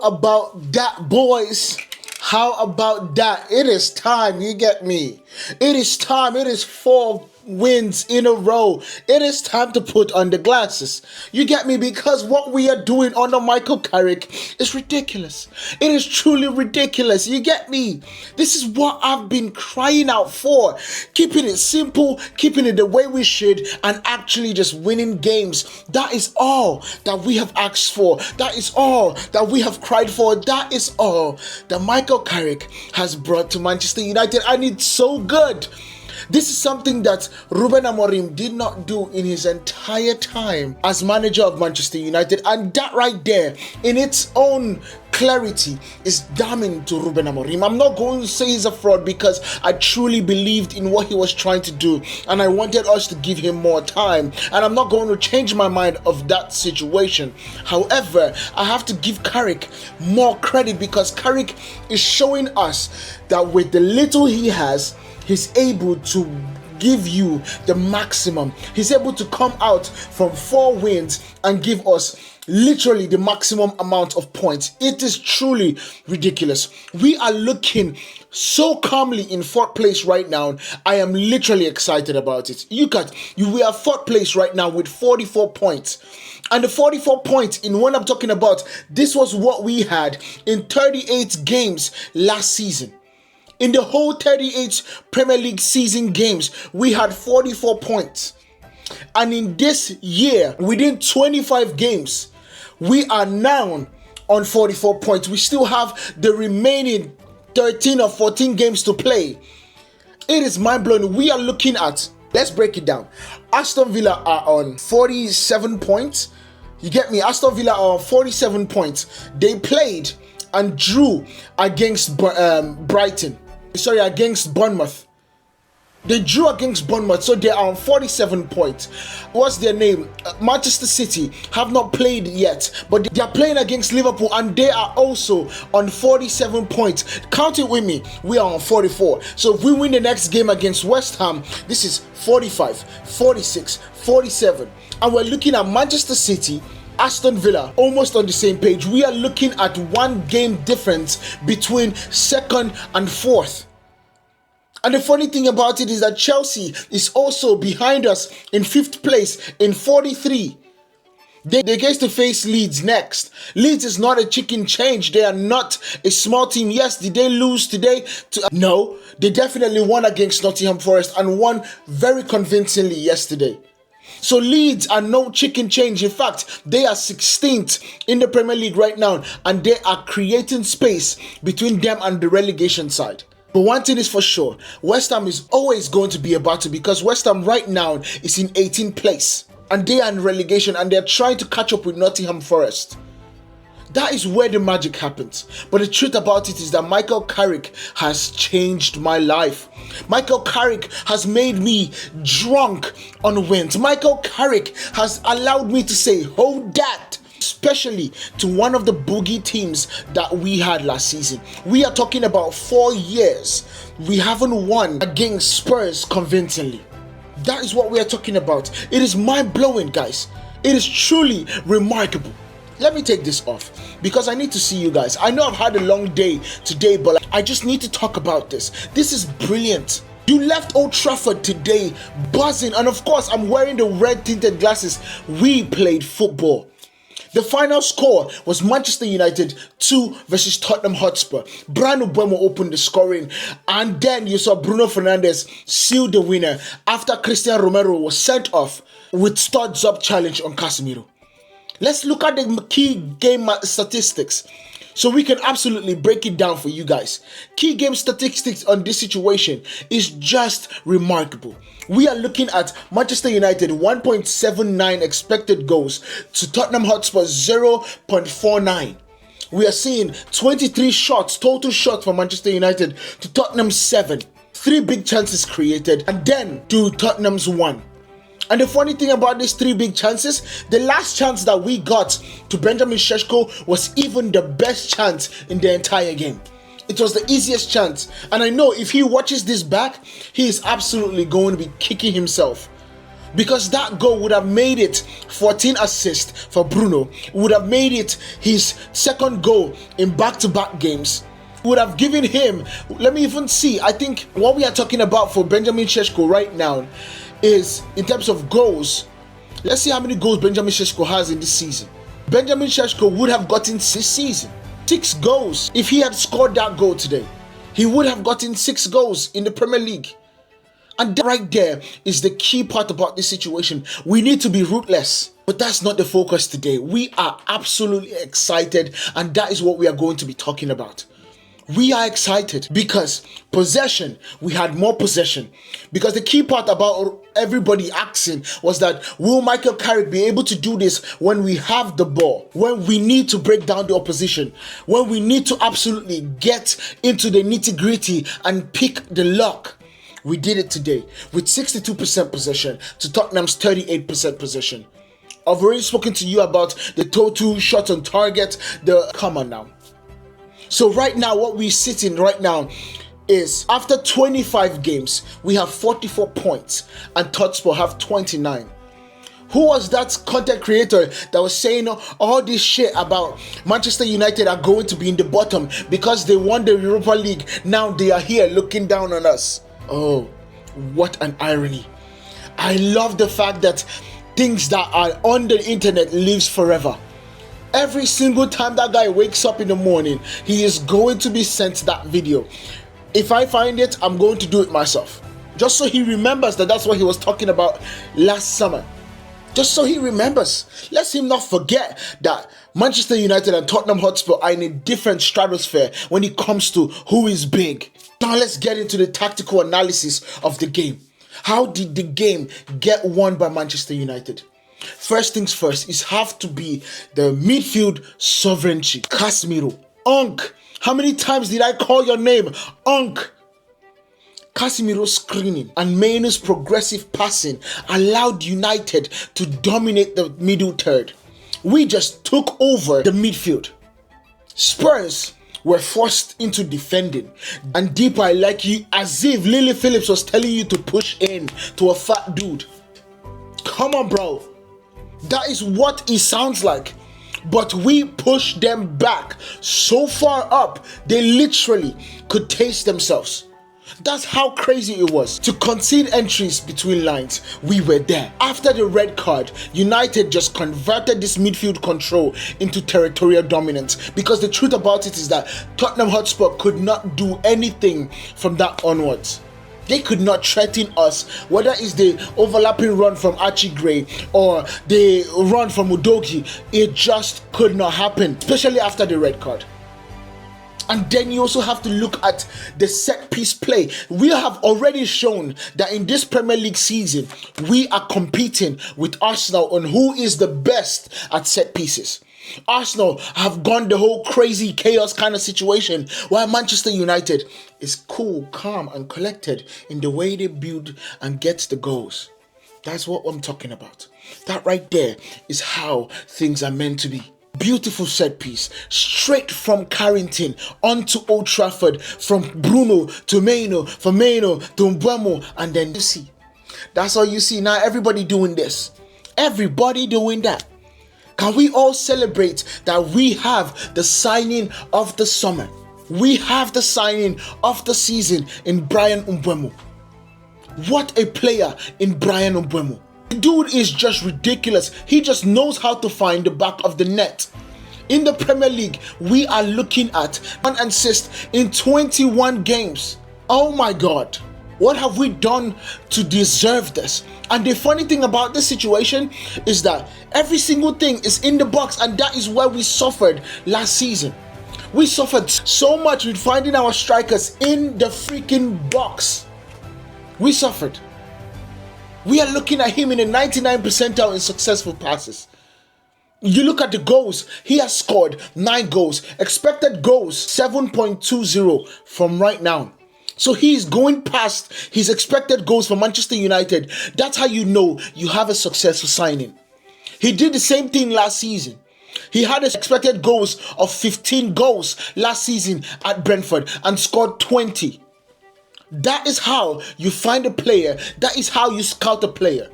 About that, boys? How about that? It is time, you get me? It is time. It is 4 wins in a row. It is time to put on the glasses. You get me? Because what we are doing under Michael Carrick is ridiculous. It is truly ridiculous. You get me? This is what I've been crying out for. Keeping it simple, keeping it the way we should, and actually just winning games. That is all that we have asked for. That is all that we have cried for. That is all that Michael Carrick has brought to Manchester United, and it's so good. This is something that Ruben Amorim did not do in his entire time as manager of Manchester United, and that right there, in its own clarity, is damning to Ruben Amorim. I'm not going to say he's a fraud because I truly believed in what he was trying to do, and I wanted us to give him more time, and I'm not going to change my mind of that situation. However, I have to give Carrick more credit because Carrick is showing us that with the little he has, he's able to give you the maximum. He's able to come out from 4 wins and give us literally the maximum amount of points. It is truly ridiculous. We are looking so calmly in 4th place right now. I am literally excited about it. We are 4th place right now with 44 points. And the 44 points in what I'm talking about, this was what we had in 38 games last season. In the whole 38 Premier League season games, we had 44 points. And in this year, within 25 games, we are now on 44 points. We still have the remaining 13 or 14 games to play. It is mind-blowing. We are looking at, let's break it down. Aston Villa are on 47 points. You get me? Aston Villa are on 47 points. They played and drew against against Bournemouth. They drew against Bournemouth, so they are on 47 points. What's their name? Manchester City have not played yet, but they are playing against Liverpool, and they are also on 47 points. Count it with me. We are on 44. So if we win the next game against West Ham, this is 45, 46, 47. And we're looking at Manchester City, Aston Villa, almost on the same page. We are looking at 1 game difference between 2nd and 4th. And the funny thing about it is that Chelsea is also behind us in 5th place in 43. They get to face Leeds next. Leeds is not a chicken change. They are not a small team. Yes, did they lose today? No, they definitely won against Nottingham Forest and won very convincingly yesterday. So Leeds are no chicken change. In fact, they are 16th in the Premier League right now, and they are creating space between them and the relegation side. But one thing is for sure, West Ham is always going to be a battle because West Ham right now is in 18th place, and they are in relegation, and they're trying to catch up with Nottingham Forest. That is where the magic happens. But the truth about it is that Michael Carrick has changed my life. Michael Carrick has made me drunk on wins. Michael Carrick has allowed me to say, hold that, especially to one of the boogie teams that we had last season. We are talking about 4 years. We haven't won against Spurs convincingly. That is what we are talking about. It is mind-blowing, guys. It is truly remarkable. Let me take this off because I need to see you guys. I know I've had a long day today, but I just need to talk about this. This is brilliant. You left Old Trafford today buzzing, and of course, I'm wearing the red tinted glasses. We played football. The final score was Manchester United 2 versus Tottenham Hotspur. Bruno Fernandes opened the scoring, and then you saw Bruno Fernandes seal the winner after Romero was sent off with studs up challenge on Casemiro. Let's look at the key game statistics so we can absolutely break it down for you guys. Key game statistics on this situation is just remarkable. We are looking at Manchester United 1.79 expected goals to Tottenham Hotspur 0.49. We are seeing 23 shots, total shots for Manchester United to Tottenham's 7. 3 big chances created, and then to Tottenham's 1. And the funny thing about these 3 big chances, the last chance that we got to Benjamin Šeško was even the best chance in the entire game. It was the easiest chance. And I know if he watches this back, he is absolutely going to be kicking himself. Because that goal would have made it 14 assists for Bruno, would have made it his second goal in back-to-back games, would have given him, let me even see, I think what we are talking about for Benjamin Sesko right now is, in terms of goals, let's see how many goals Benjamin Sesko has in this season. Benjamin Sesko would have gotten this season 6 goals. If he had scored that goal today, he would have gotten 6 goals in the Premier League. And that right there is the key part about this situation. We need to be ruthless, but that's not the focus today. We are absolutely excited, and that is what we are going to be talking about. We are excited because possession, we had more possession. Because the key part about everybody asking was that, will Michael Carrick be able to do this when we have the ball, when we need to break down the opposition, when we need to absolutely get into the nitty-gritty and pick the lock? We did it today with 62% possession to Tottenham's 38% possession. I've already spoken to you about the total shots on target. Come on now. So right now, what we're sitting right now is, after 25 games, we have 44 points and Hotspur have 29. Who was that content creator that was saying all this shit about Manchester United are going to be in the bottom because they won the Europa League? Now they are here looking down on us. Oh, what an irony. I love the fact that things that are on the internet lives forever. Every single time that guy wakes up in the morning, he is going to be sent that video. If I find it, I'm going to do it myself. Just so he remembers that that's what he was talking about last summer. Just so he remembers. Let him not forget that Manchester United and Tottenham Hotspur are in a different stratosphere when it comes to who is big. Now let's get into the tactical analysis of the game. How did the game get won by Manchester United? First things first, it have to be the midfield sovereignty. Casemiro, Unk. How many times did I call your name? Unk. Casemiro's screening and Mainoo's progressive passing allowed United to dominate the middle third. We just took over the midfield. Spurs were forced into defending, and deeper, I like you, as if Lily Phillips was telling you to push in to a fat dude. Come on, bro. That is what it sounds like. But we pushed them back so far up, they literally could taste themselves. That's how crazy it was. To concede entries between lines, we were there. After the red card, United just converted this midfield control into territorial dominance, because the truth about it is that Tottenham Hotspur could not do anything from that onwards. They could not threaten us, whether it's the overlapping run from Archie Gray or the run from Udogie. It just could not happen, especially after the red card. And then you also have to look at the set piece play. We have already shown that in this Premier League season, we are competing with Arsenal on who is the best at set pieces. Arsenal have gone the whole crazy chaos kind of situation, while Manchester United is cool, calm, and collected in the way they build and get the goals. That's what I'm talking about. That right there is how things are meant to be. Beautiful set piece, straight from Carrington onto Old Trafford, from Bruno to Mainoo, from Mainoo to Mbeumo, and then you see. That's all you see. Now everybody doing this. Everybody doing that. Can we all celebrate that we have the signing of the summer? We have the signing of the season in Bryan Mbeumo. What a player in Bryan Mbeumo. The dude is just ridiculous. He just knows how to find the back of the net. In the Premier League, we are looking at 1 assist in 21 games. Oh my God. What have we done to deserve this? And the funny thing about this situation is that every single thing is in the box, and that is where we suffered last season. We suffered so much with finding our strikers in the freaking box. We suffered. We are looking at him in the 99th percentile in successful passes. You look at the goals, he has scored 9 goals. Expected goals, 7.20 from right now. So he's going past his expected goals for Manchester United. That's how you know you have a successful signing. He did the same thing last season. He had expected goals of 15 goals last season at Brentford and scored 20. That is how you find a player. That is how you scout a player.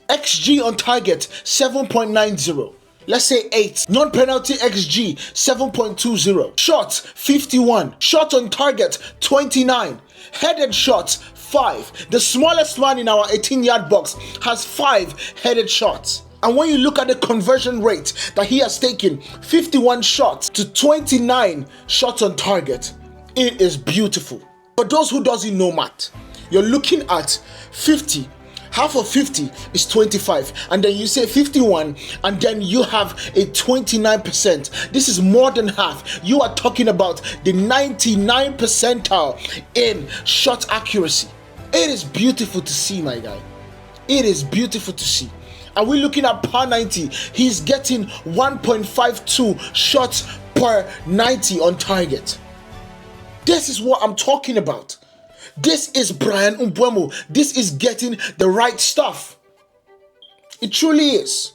XG on target 7.90. Let's say 8. Non-penalty XG 7.20. Shots 51. Shot on target 29. Headed shots 5. The smallest man in our 18-yard box has 5 headed shots. And when you look at the conversion rate that he has taken, 51 shots to 29 shots on target, it is beautiful. For those who doesn't know math, you're looking at 50. Half of 50 is 25, and then you say 51, and then you have a 29%. This is more than half. You are talking about the 99 percentile in shot accuracy. It is beautiful to see, my guy. It is beautiful to see. Are we looking at per 90? He's getting 1.52 shots per 90 on target. This is what I'm talking about. This is Bryan Mbeumo. This is getting the right stuff. It truly is.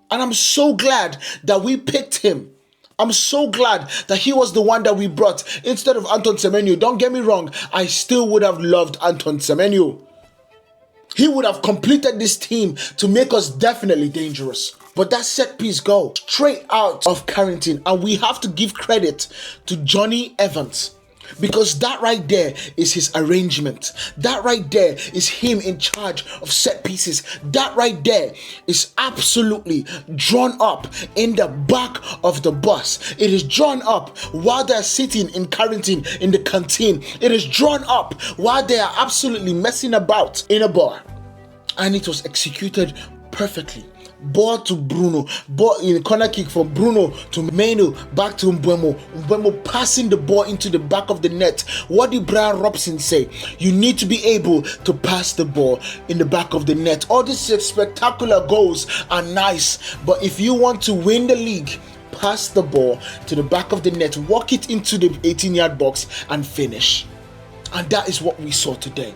And I'm so glad that we picked him. I'm so glad that he was the one that we brought instead of Anton Semenyo. Don't get me wrong, I still would have loved Anton Semenyo. He would have completed this team to make us definitely dangerous. But that set piece goal straight out of Carrington, and we have to give credit to Johnny Evans. Because that right there is his arrangement. That right there is him in charge of set pieces. That right there is absolutely drawn up in the back of the bus. It is drawn up while they're sitting in Carrington in the canteen. It is drawn up while they are absolutely messing about in a bar. And it was executed perfectly. Ball to Bruno, ball in a corner kick from Bruno to Mainoo, back to Mbeumo. Mbeumo passing the ball into the back of the net. What did Brian Robson say? You need to be able to pass the ball in the back of the net. All these spectacular goals are nice, but if you want to win the league, pass the ball to the back of the net, walk it into the 18-yard box and finish. And that is what we saw today.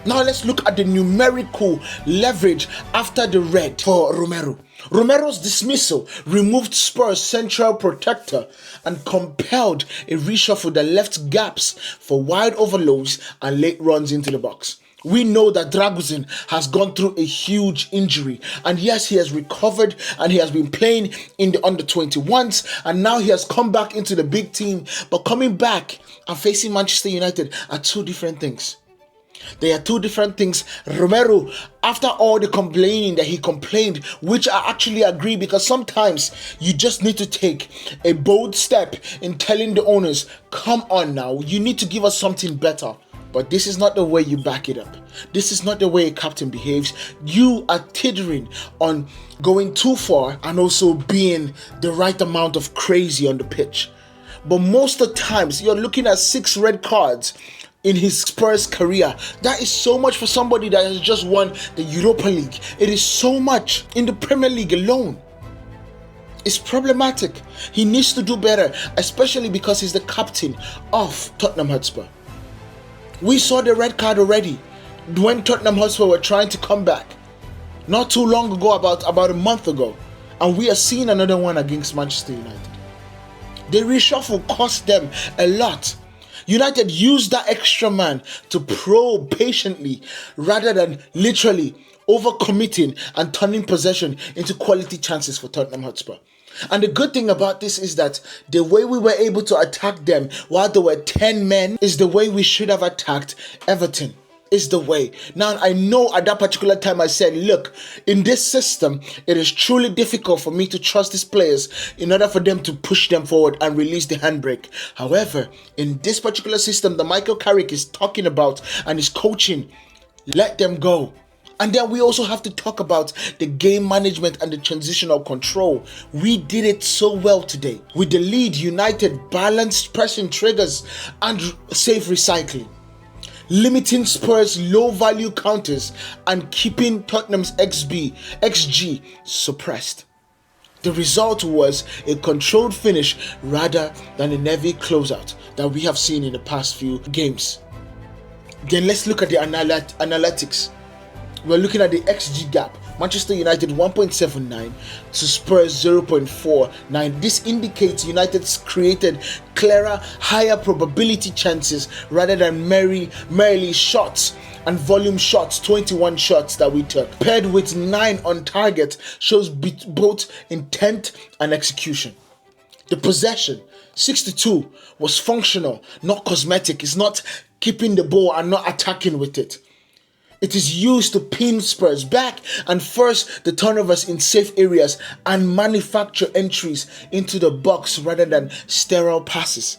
Now let's look at the numerical leverage after the red for Romero. Romero's dismissal removed Spurs' central protector and compelled a reshuffle that left gaps for wide overloads and late runs into the box. We know that Dragusin has gone through a huge injury, and yes, he has recovered and he has been playing in the under-21s, and now he has come back into the big team. But coming back and facing Manchester United are two different things. They are two different things. Romero, after all the complaining that he complained, which I actually agree, because sometimes you just need to take a bold step in telling the owners, come on now, you need to give us something better. But this is not the way you back it up. This is not the way a captain behaves. You are teetering on going too far and also being the right amount of crazy on the pitch. But most of the times, you're looking at 6 red cards in his Spurs career. That is so much for somebody that has just won the Europa League. It is so much in the Premier League alone. It's problematic. He needs to do better, especially because he's the captain of Tottenham Hotspur. We saw the red card already when Tottenham Hotspur were trying to come back not too long ago, about a month ago, and we are seeing another one against Manchester United. The reshuffle cost them a lot. United used that extra man to probe patiently rather than literally overcommitting and turning possession into quality chances for Tottenham Hotspur. And the good thing about this is that the way we were able to attack them while there were 10 men is the way we should have attacked Everton. Is the way. Now, I know at that particular time I said, look, in this system, it is truly difficult for me to trust these players in order for them to push them forward and release the handbrake. However, in this particular system that Michael Carrick is talking about and is coaching, let them go. And then we also have to talk about the game management and the transitional control. We did it so well today. With the lead, United balanced pressing triggers and safe recycling, limiting Spurs' low-value counters and keeping Tottenham's XG suppressed. The result was a controlled finish rather than a nervy closeout that we have seen in the past few games. Then let's look at the analytics. We're looking at the XG gap. Manchester United 1.79 to Spurs 0.49. This indicates United's created clearer, higher probability chances rather than merely shots and volume shots, 21 shots that we took, paired with 9 on target, shows both intent and execution. The possession, 62, was functional, not cosmetic. It's not keeping the ball and not attacking with it. It is used to pin Spurs back and force the turnovers in safe areas and manufacture entries into the box rather than sterile passes.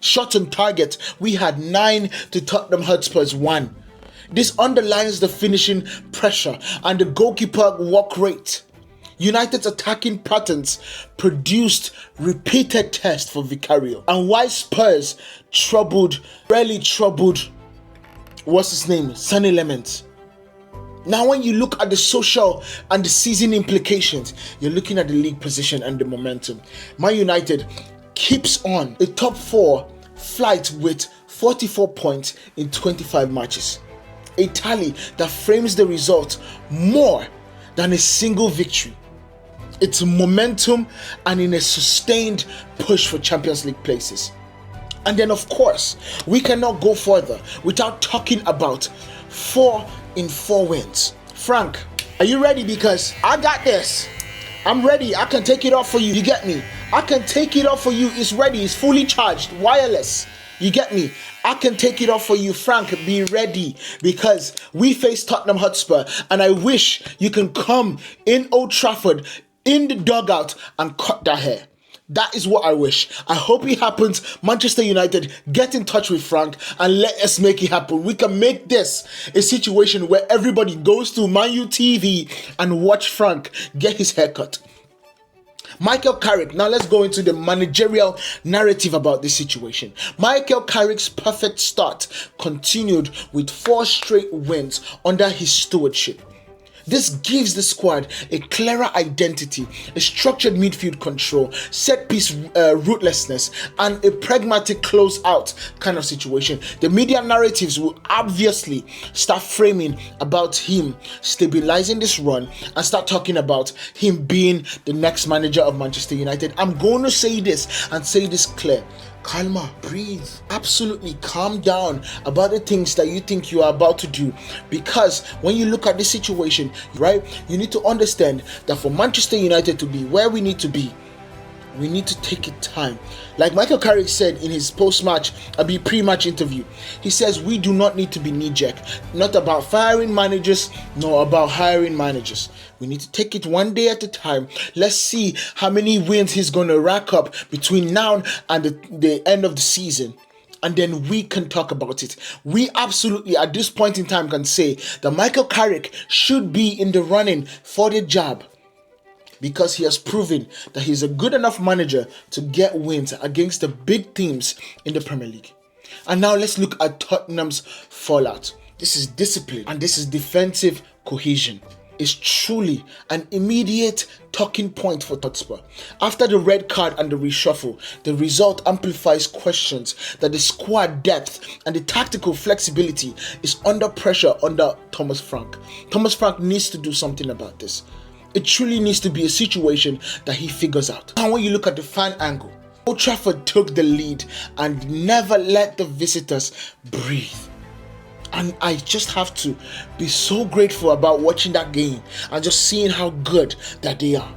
Shots on target, we had 9 to Tottenham Hotspur's 1. This underlines the finishing pressure and the goalkeeper work rate. United's attacking patterns produced repeated tests for Vicario, and why Spurs rarely troubled, Sun Elements. Now when you look at the social and the season implications, you're looking at the league position and the momentum. Man United keeps on a top 4 flight with 44 points in 25 matches. A tally that frames the result more than a single victory. It's momentum and in a sustained push for Champions League places. And then of course, we cannot go further without talking about 4 in 4 wins. Frank, are you ready? Because I got this. I'm ready. I can take it off for you. You get me? I can take it off for you. It's ready. It's fully charged. Wireless. You get me? I can take it off for you. Frank, be ready, because we face Tottenham Hotspur, and I wish you can come in Old Trafford in the dugout and cut that hair. That is what I wish. I hope it happens. Manchester United, get in touch with Frank and let us make it happen. We can make this a situation where everybody goes to Mainoo TV and watch Frank get his haircut. Michael Carrick, now let's go into the managerial narrative about this situation. Michael Carrick's perfect start continued with 4 straight wins under his stewardship. This gives the squad a clearer identity, a structured midfield control, set-piece ruthlessness, and a pragmatic close-out kind of situation. The media narratives will obviously start framing about him stabilizing this run and start talking about him being the next manager of Manchester United. I'm going to say this and say this clear. Calma, breathe, absolutely calm down about the things that you think you are about to do, because when you look at this situation, right, you need to understand that for Manchester United to be where we need to be, we need to take it time. Like Michael Carrick said in his pre-match interview, he says we do not need to be knee-jerk, not about firing managers, nor about hiring managers. We need to take it one day at a time. Let's see how many wins he's going to rack up between now and the end of the season. And then we can talk about it. We absolutely, at this point in time, can say that Michael Carrick should be in the running for the job, because he has proven that he's a good enough manager to get wins against the big teams in the Premier League. And now let's look at Tottenham's fallout. This is discipline and this is defensive cohesion. It's truly an immediate talking point for Hotspur. After the red card and the reshuffle, the result amplifies questions that the squad depth and the tactical flexibility is under pressure under Thomas Frank. Thomas Frank needs to do something about this. It truly needs to be a situation that he figures out. Now when you look at the fan angle, Old Trafford took the lead and never let the visitors breathe. And I just have to be so grateful about watching that game and just seeing how good that they are.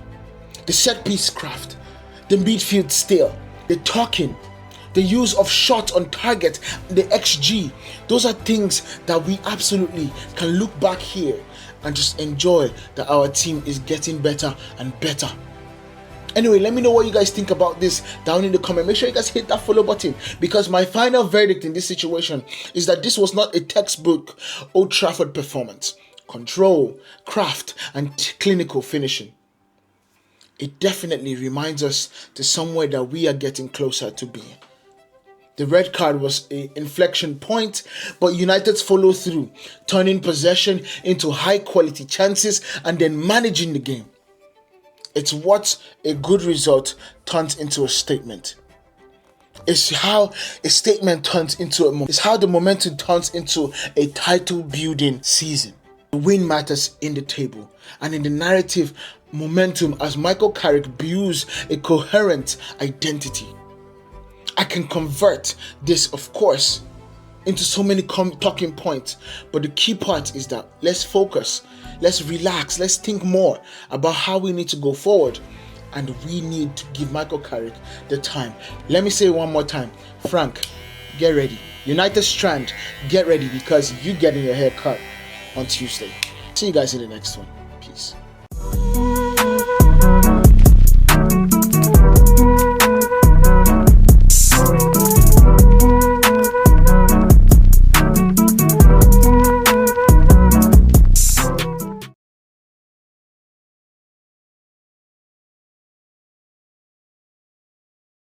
The set piece craft, the midfield steal, the talking, the use of shots on target, the XG. Those are things that we absolutely can look back here and just enjoy that our team is getting better and better. Anyway, let me know what you guys think about this down in the comment. Make sure you guys hit that follow button, because my final verdict in this situation is that this was not a textbook Old Trafford performance. Control, craft, and clinical finishing. It definitely reminds us to somewhere that we are getting closer to being. The red card was an inflection point, but United's follow through, turning possession into high quality chances and then managing the game. It's what a good result turns into a statement. It's how a statement turns into it's how the momentum turns into a title building season. The win matters in the table and in the narrative momentum as Michael Carrick builds a coherent identity. I can convert this, of course, into so many talking points. But the key part is that let's focus, let's relax, let's think more about how we need to go forward. And we need to give Michael Carrick the time. Let me say it one more time. Frank, get ready. United Strand, get ready, because you're getting your hair cut on Tuesday. See you guys in the next one. Peace.